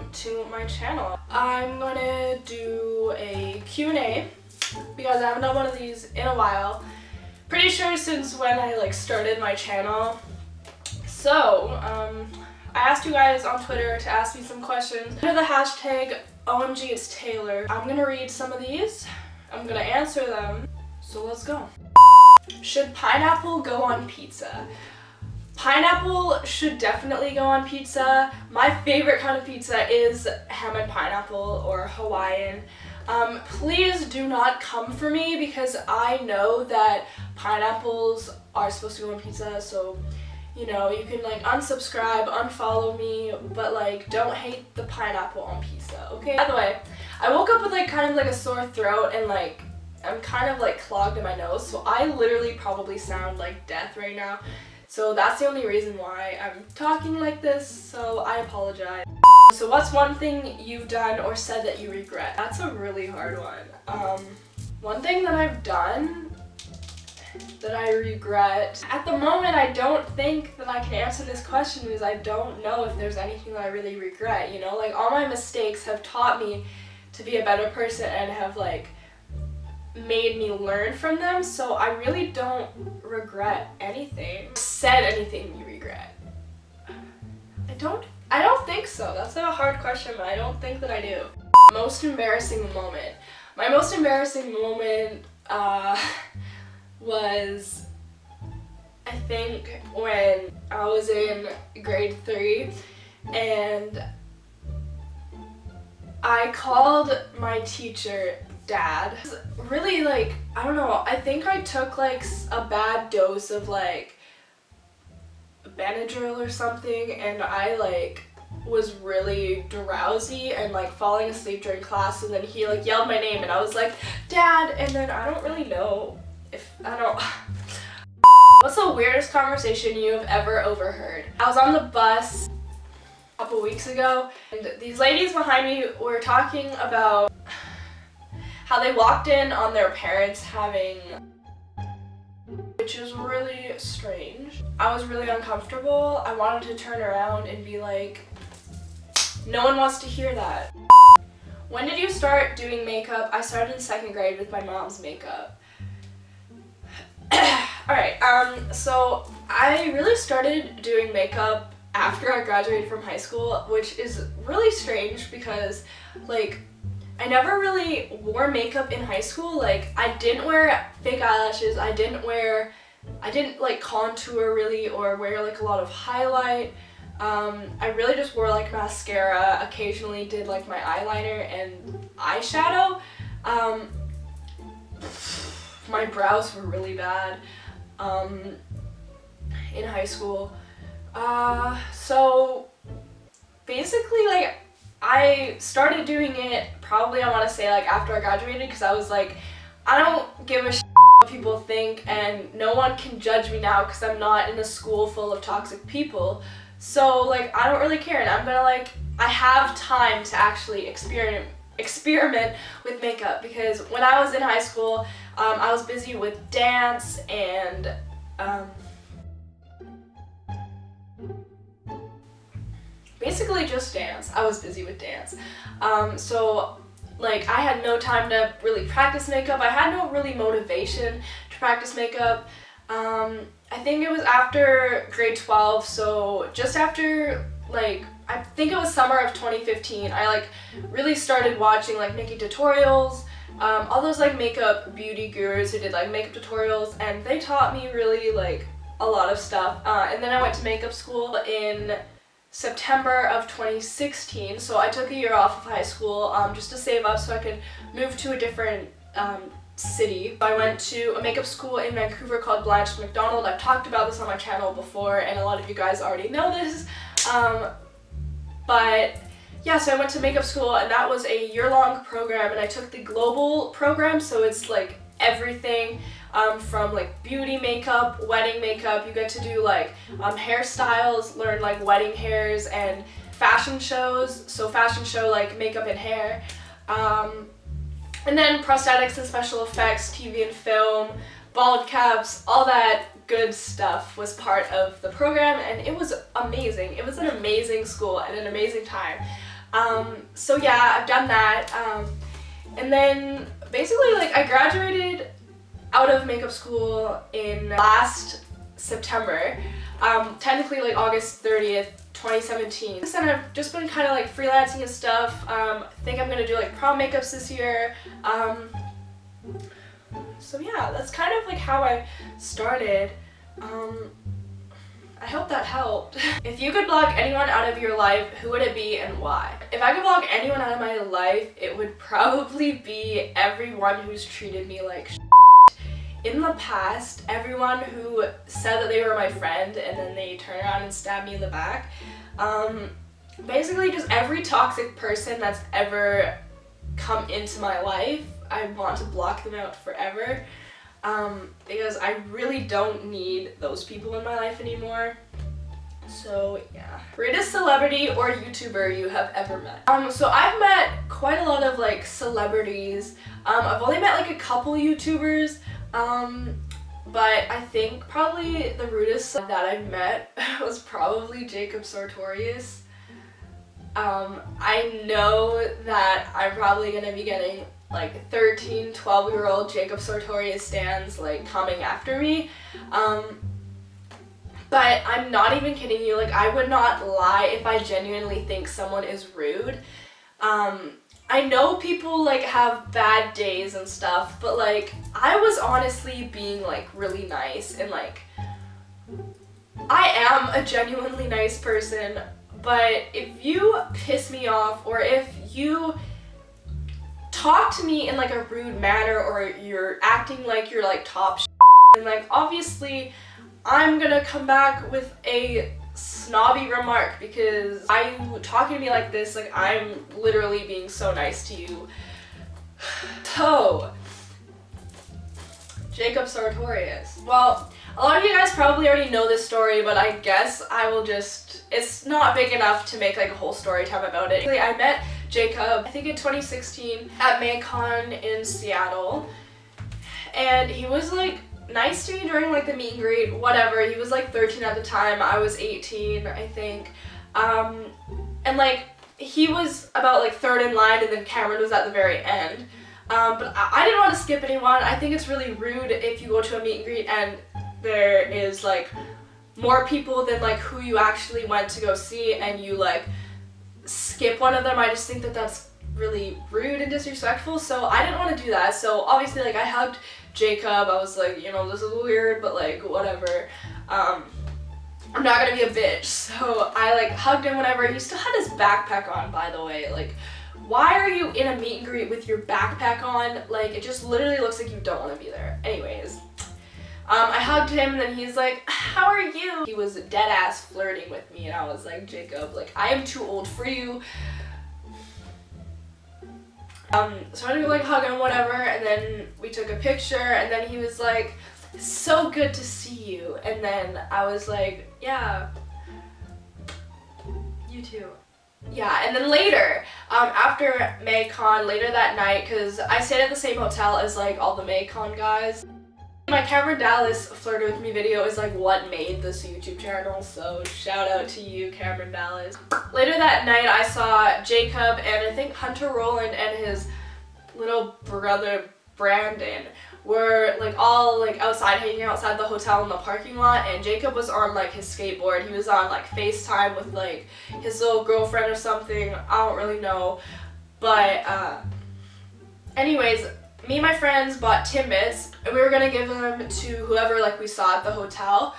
welcome to my channel. I'm gonna do a Q&A because I haven't done one of these in a while. Pretty sure since when I started my channel. So, I asked you guys on Twitter to ask me some questions under the hashtag OMGITSTAYLOR. I'm gonna read some of these. I'm gonna answer them. So let's go. Should pineapple go on pizza? Pineapple should definitely go on pizza. My favorite kind of pizza is ham and pineapple or Hawaiian. Please do not come for me because I know that pineapples are supposed to go on pizza, so you know, you can unsubscribe, unfollow me, but don't hate the pineapple on pizza, okay? By the way, I woke up with kind of a sore throat and I'm kind of clogged in my nose, so I literally probably sound like death right now. So that's the only reason why I'm talking like this, so I apologize. So what's one thing you've done or said that you regret? That's a really hard one. One thing that I've done that I regret. At the moment, I don't think that I can answer this question because I don't know if there's anything that I really regret, you know? All my mistakes have taught me to be a better person and have made me learn from them, so I really don't regret anything. Said anything you regret? I don't think so. That's a hard question, but I don't think that I do. Most embarrassing moment. My most embarrassing moment was, I think, when I was in grade 3 and I called my teacher Dad. Really, I don't know, I think I took a bad dose of Benadryl or something, and I was really drowsy and falling asleep during class, and then he yelled my name and I was like, Dad, and then I don't really know if, What's the weirdest conversation you've ever overheard? I was on the bus a couple weeks ago and these ladies behind me were talking about how they walked in on their parents having, which is really strange. I was really uncomfortable. I wanted to turn around and be like, no one wants to hear that. When did you start doing makeup? I started in 2nd grade with my mom's makeup. Alright, so I really started doing makeup after I graduated from high school, which is really strange because I never really wore makeup in high school. I didn't wear fake eyelashes, I didn't contour really or wear a lot of highlight. I really just wore mascara, occasionally did my eyeliner and eyeshadow. My brows were really bad in high school. So basically I started doing it probably, I want to say after I graduated, because I was I don't give a shit what people think and no one can judge me now because I'm not in a school full of toxic people. So I don't really care, and I'm gonna I have time to actually experiment with makeup, because when I was in high school I was busy with dance and basically just dance. I was busy with dance. So I had no time to really practice makeup. I had no really motivation to practice makeup. I think it was after grade 12, so just after I think it was summer of 2015, I really started watching Nikki tutorials, all those makeup beauty gurus who did makeup tutorials, and they taught me really a lot of stuff. And then I went to makeup school in September of 2016, so I took a year off of high school just to save up so I could move to a different city. I went to a makeup school in Vancouver called Blanche McDonald. I've talked about this on my channel before and a lot of you guys already know this. But yeah, so I went to makeup school and that was a year-long program, and I took the global program, so it's everything from beauty makeup, wedding makeup. You get to do hairstyles, learn wedding hairs, and fashion shows, so fashion show makeup and hair, and then prosthetics and special effects, TV and film, bald caps, all that good stuff was part of the program, and it was amazing. It was an amazing school and an amazing time. So yeah, I've done that. And then basically like I graduated out of makeup school in last September. Technically like August 30th, 2017. And I've just been kind of like freelancing and stuff. I think I'm gonna do like prom makeups this year. So yeah, that's kind of like how I started. I hope that helped. If you could block anyone out of your life, who would it be and why? If I could block anyone out of my life, it would probably be everyone who's treated me like shit. In the past, everyone who said that they were my friend and then they turn around and stab me in the back. Basically just every toxic person that's ever come into my life, I want to block them out forever. Because I really don't need those people in my life anymore. So yeah. Greatest celebrity or YouTuber you have ever met? So I've met quite a lot of like celebrities. I've only met like a couple YouTubers, but I think probably the rudest that I've met was probably JACOB Sartorius. I know that I'm probably gonna be getting like 13, 12-year-old JACOB Sartorius stans like coming after me. But I'm not even kidding you, like I would not lie if I genuinely think someone is rude. I know people like have bad days and stuff, but like I was honestly being like really nice, and like I am a genuinely nice person, but if you piss me off or if you talk to me in like a rude manner or you're acting like you're like top shit, and like obviously I'm gonna come back with a snobby remark because you talking to me like this, like I'm literally being so nice to you. So, JACOB Sartorius. Well, a lot of you guys probably already know this story, but I guess I will just, it's not big enough to make like a whole story time about it. I met JACOB, I think in 2016 at MayCon in Seattle, and he was like nice to me during like the meet and greet, whatever. He was like 13 at the time, I was 18 I think, and like he was about like third in line, and then Cameron was at the very end. But I didn't want to skip anyone. I think it's really rude if you go to a meet and greet and there is like more people than like who you actually went to go see, and you like skip one of them. I just think that that's really rude and disrespectful, so I didn't want to do that. So obviously like I hugged JACOB. I was like, you know, this is weird, but like whatever. I'm not gonna be a bitch. So I like hugged him, whatever. He still had his backpack on, by the way. Like, why are you in a meet and greet with your backpack on? Like, it just literally looks like you don't want to be there. Anyways, I hugged him, and then he's like, how are you? He was dead ass flirting with me, and I was like, JACOB, like, I am too old for you. So I did like hug him, whatever, and then we took a picture, and then he was like, so good to see you. And then I was like, yeah, you too. Yeah, and then later, after MayCon, later that night, because I stayed at the same hotel as like all the MayCon guys. My Cameron Dallas flirted with me video is like what made this YouTube channel, so shout out to you, Cameron Dallas. Later that night I saw JACOB and I think Hunter Rowland and his little brother Brandon were like all like outside, hanging outside the hotel in the parking lot, and JACOB was on like his skateboard. He was on like FaceTime with like his little girlfriend or something, I don't really know, but anyways, me and my friends bought Timbits, and we were gonna give them to whoever like we saw at the hotel,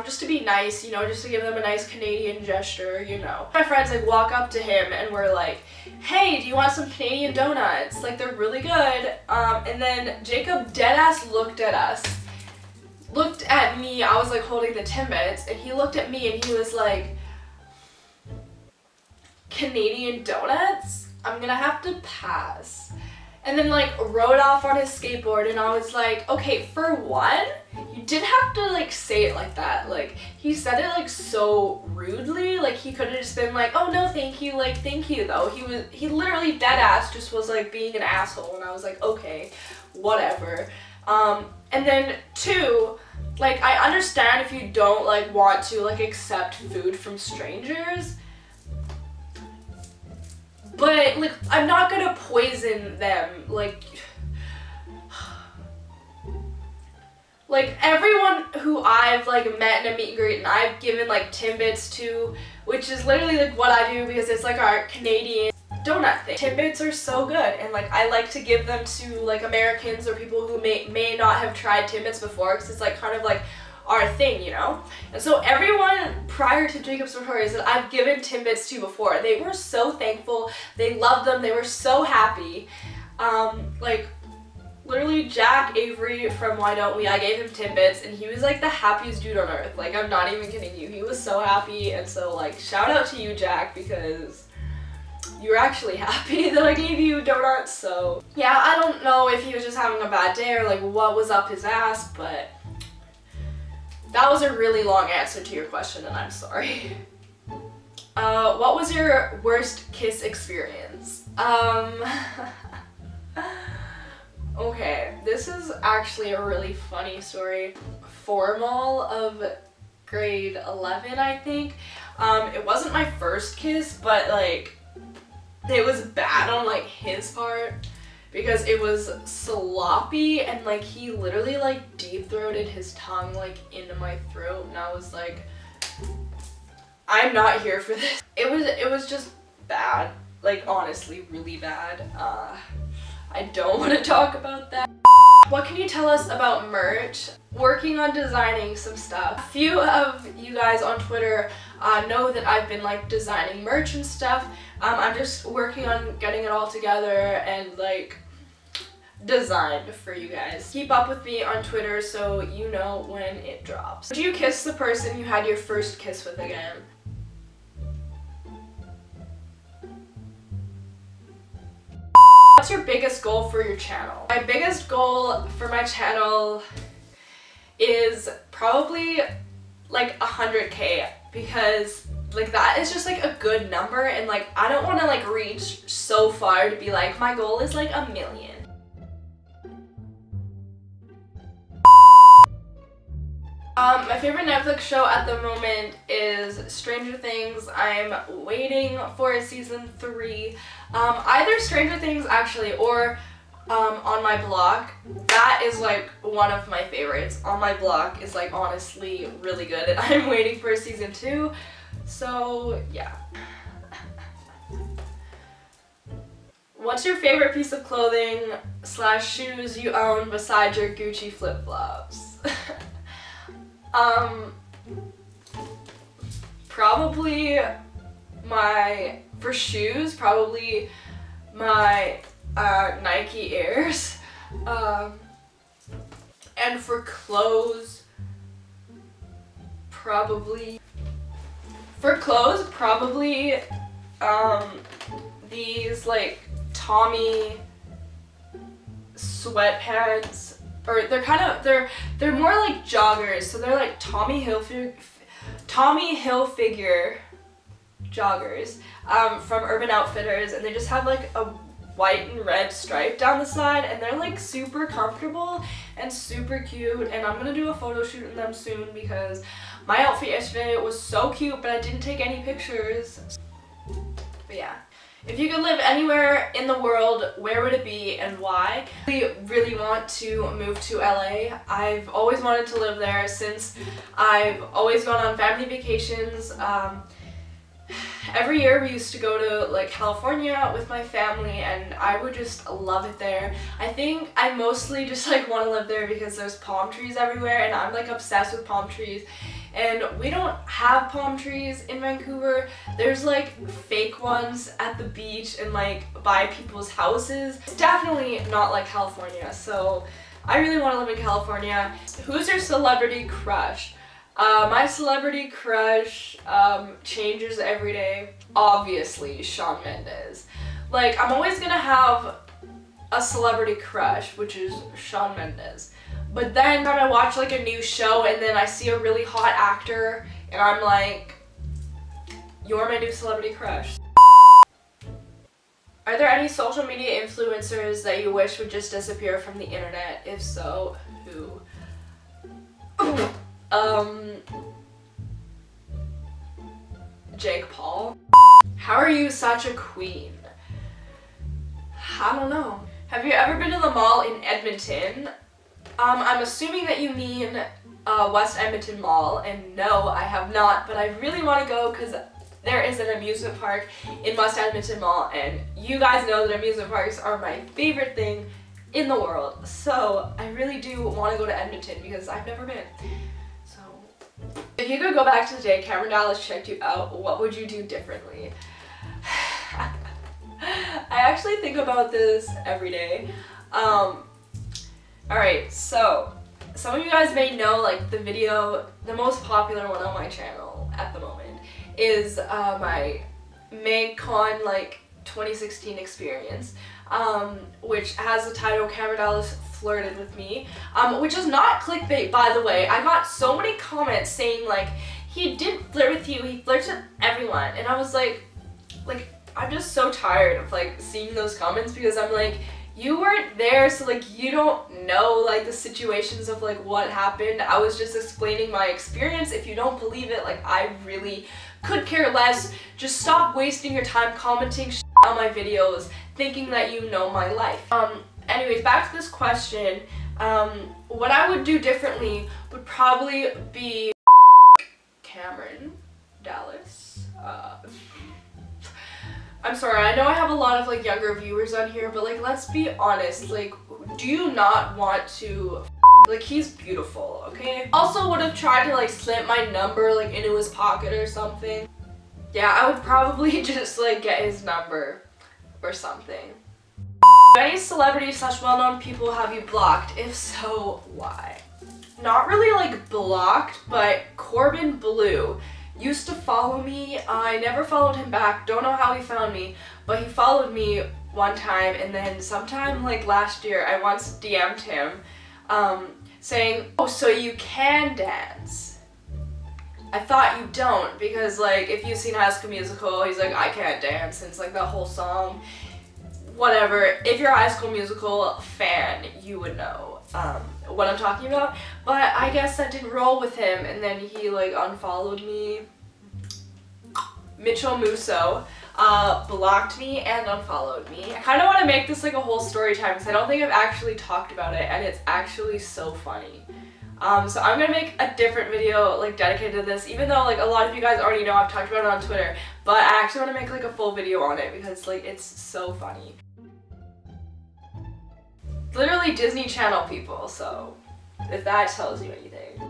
just to be nice, you know, just to give them a nice Canadian gesture, you know. My friends like walk up to him and we're like, hey, do you want some Canadian donuts? Like, they're really good. And then JACOB deadass looked at us, looked at me, I was like holding the Timbits, and he looked at me and he was like, Canadian donuts? I'm gonna have to pass. And then like rode off on his skateboard, and I was like, okay, for one, you did have to like say it like that. Like, he said it like so rudely. Like, he could have just been like, oh no thank you, like thank you though. He literally dead ass just was like being an asshole, and I was like, okay, whatever. And then two, like, I understand if you don't like want to like accept food from strangers, But like, I'm not gonna poison them. Like everyone who I've like met in a meet and greet and I've given like Timbits to, which is literally like what I do because it's like our Canadian donut thing. Timbits are so good, and like I like to give them to like Americans or people who may not have tried Timbits before, because it's like kind of like our thing, you know? And so everyone prior to JACOB Sartorius that I've given Timbits to before, they were so thankful, they loved them, they were so happy. Like literally Jack Avery from Why Don't We, I gave him Timbits and he was like the happiest dude on earth. Like, I'm not even kidding you. He was so happy, and so like shout out to you, Jack, because you were actually happy that I gave you donuts. So yeah, I don't know if he was just having a bad day or like what was up his ass, but that was a really long answer to your question and I'm sorry. What was your worst kiss experience? Okay, this is actually a really funny story. Formal of grade 11, I think. It wasn't my first kiss, but like it was bad on like his part because it was sloppy, and like he literally like deep-throated his tongue like into my throat, and I was like, I'm not here for this. It was just bad, like honestly really bad. I don't want to talk about that. What can you tell us about Murch? Working on designing some stuff. A few of you guys on Twitter know that I've been like designing merch and stuff. I'm just working on getting it all together and like designed for you guys. Keep up with me on Twitter so you know when it drops. Would you kiss the person you had your first kiss with again? What's your biggest goal for your channel? My biggest goal for my channel is probably like 100K, because like that is just like a good number, and like I don't want to like reach so far to be like my goal is like 1 million. My favorite Netflix show at the moment is Stranger Things. I'm waiting for season 3. Either Stranger Things actually, or On My Block. That is like one of my favorites. On My Block is like honestly really good, and I'm waiting for season 2. So yeah. What's your favorite piece of clothing / shoes you own besides your Gucci flip-flops? Probably for shoes, probably my Nike Airs. And for clothes, probably these like Tommy sweatpants. Or they're more like joggers, so they're like Tommy Hilfiger joggers from Urban Outfitters, and they just have like a white and red stripe down the side, and they're like super comfortable and super cute, and I'm gonna do a photo shoot in them soon because my outfit yesterday was so cute, but I didn't take any pictures. But yeah. If you could live anywhere in the world, where would it be and why? I really want to move to LA. I've always wanted to live there since I've always gone on family vacations. Every year we used to go to like California with my family, and I would just love it there. I think I mostly just like want to live there because there's palm trees everywhere, and I'm like obsessed with palm trees. And we don't have palm trees in Vancouver. There's like fake ones at the beach and like by people's houses. It's definitely not like California, so I really want to live in California. Who's your celebrity crush? My celebrity crush changes every day. Obviously, Shawn Mendes. Like, I'm always gonna have a celebrity crush, which is Shawn Mendes. But then I watch like a new show and then I see a really hot actor and I'm like, you're my new celebrity crush. Are there any social media influencers that you wish would just disappear from the internet? If so, who? Jake Paul. How are you such a queen? I don't know. Have you ever been to the mall in Edmonton? I'm assuming that you mean West Edmonton Mall, and no, I have not, but I really want to go because there is an amusement park in West Edmonton Mall, and you guys know that amusement parks are my favorite thing in the world, so I really do want to go to Edmonton because I've never been. So if you could go back to the day Cameron Dallas checked you out, what would you do differently? I actually think about this every day. Alright, so some of you guys may know, like, the most popular one on my channel at the moment is my MagCon, like, 2016 experience, which has the title Cameron Dallas Flirted with Me, which is not clickbait, by the way. I got so many comments saying, like, he didn't flirt with you, he flirts with everyone, and I was like, I'm just so tired of, like, seeing those comments because I'm like, you weren't there, so, like, you don't know, like, the situations of, like, what happened. I was just explaining my experience. If you don't believe it, like, I really could care less. Just stop wasting your time commenting shit on my videos, thinking that you know my life. Anyways, back to this question. What I would do differently would probably be Cameron Dallas. I'm sorry, I know I have a lot of, like, younger viewers on here, but, like, let's be honest, like, do you not want to like, he's beautiful, okay? Also would have tried to, like, slip my number, like, into his pocket or something. Yeah, I would probably just, like, get his number or something. Any celebrities / well-known people have you blocked? If so, why? Not really, like, blocked, but Corbin Blue used to follow me. I never followed him back. Don't know how he found me, but he followed me one time, and then sometime, like, last year, I once DM'd him saying, oh, so you can dance. I thought you don't, because, like, if you've seen High School Musical, he's like, I can't dance, and it's like that whole song. Whatever, if you're a High School Musical fan, you would know what I'm talking about, but I guess that didn't roll with him, and then he, like, unfollowed me. Mitchell Musso blocked me and unfollowed me. I kind of want to make this, like, a whole story time because I don't think I've actually talked about it, and it's actually so funny. So I'm gonna make a different video, like, dedicated to this, even though, like, a lot of you guys already know I've talked about it on Twitter, but I actually want to make, like, a full video on it because, like, it's so funny. Literally Disney Channel people, so if that tells you anything.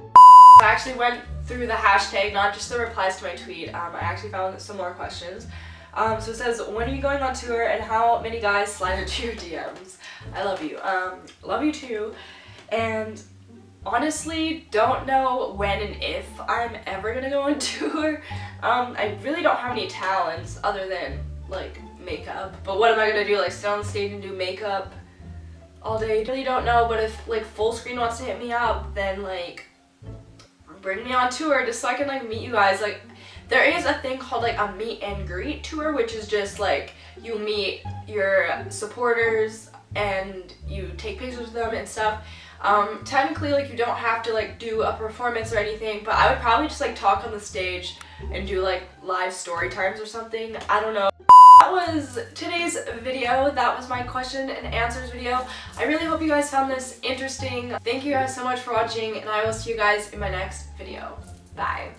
I actually went through the hashtag, not just the replies to my tweet. I actually found some more questions. So it says, when are you going on tour and how many guys slide into your DMs? I love you. Love you too. And honestly, don't know when and if I'm ever gonna go on tour. I really don't have any talents other than, like, makeup. But what am I gonna do? Like, sit on the stage and do makeup all day? I really don't know, but if, like, Full Screen wants to hit me up, then, like, bring me on tour just so I can, like, meet you guys. Like, there is a thing called, like, a meet and greet tour, which is just, like, you meet your supporters and you take pictures with them and stuff. Technically, like, you don't have to, like, do a performance or anything, but I would probably just, like, talk on the stage and do, like, live story times or something. I don't know. That was today's video. That was my question and answers video. I really hope you guys found this interesting. Thank you guys so much for watching, and I will see you guys in my next video. Bye.